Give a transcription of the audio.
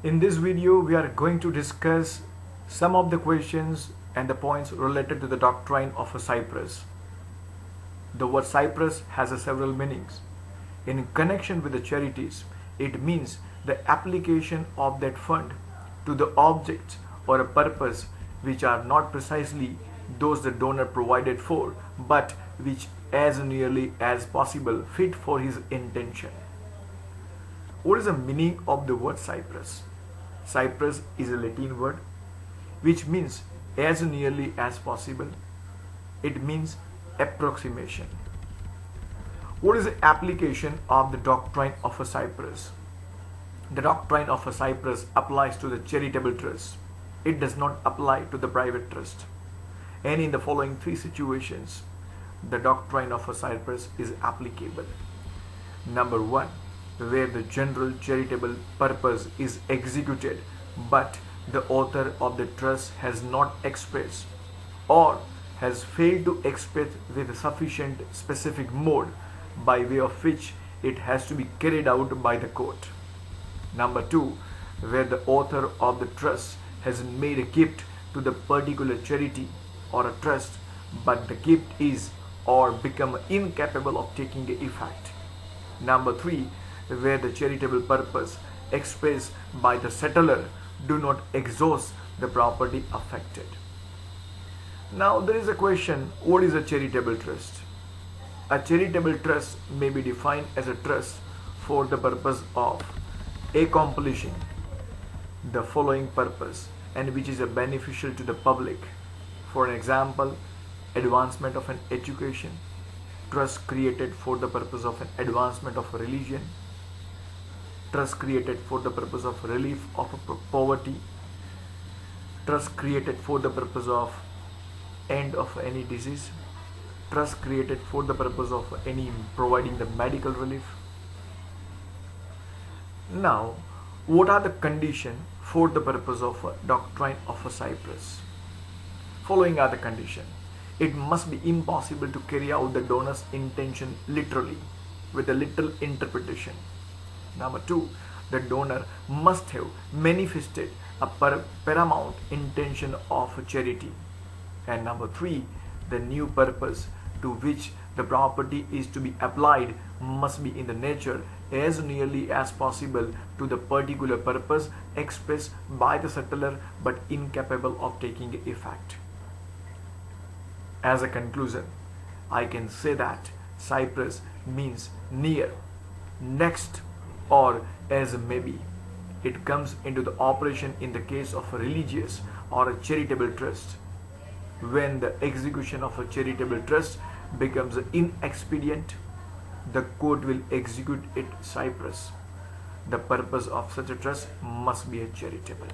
In this video, we are going to discuss some of the questions and the points related to the doctrine of a Cypress. The word Cypress has several meanings. In connection with the charities, it means the application of that fund to the objects or a purpose which are not precisely those the donor provided for, but which as nearly as possible fit for his intention. What is the meaning of the word Cypress? Cypress is a Latin word which means as nearly as possible. It means approximation. What is the application of the doctrine of a Cypress? The doctrine of a Cypress applies to the charitable trust. It does not apply to the private trust. And in the following three situations, the doctrine of a Cypress is applicable. Number one, where the general charitable purpose is executed but the author of the trust has not expressed or has failed to express with sufficient specific mode by way of which it has to be carried out by the court. Number two, where the author of the trust has made a gift to the particular charity or a trust, but the gift is or become incapable of taking effect. Number three, where the charitable purpose expressed by the settlor do not exhaust the property affected. Now there is a question, what is a charitable trust? A charitable trust may be defined as a trust for the purpose of accomplishing the following purpose and which is beneficial to the public. For an example, advancement of an education, trust created for the purpose of an advancement of a religion, trust created for the purpose of relief of poverty, trust created for the purpose of end of any disease, trust created for the purpose of any providing the medical relief. Now, what are the conditions for the purpose of a doctrine of a Cypress? Following are the conditions. It must be impossible to carry out the donor's intention literally with a literal interpretation. Number two, the donor must have manifested a paramount intention of charity. And number three, the new purpose to which the property is to be applied must be in the nature as nearly as possible to the particular purpose expressed by the settlor but incapable of taking effect. As a conclusion, I can say that Cypress means near, next, or as maybe. It comes into the operation in the case of a religious or a charitable trust. When the execution of a charitable trust becomes inexpedient, the court will execute it Cypress. The purpose of such a trust must be a charitable.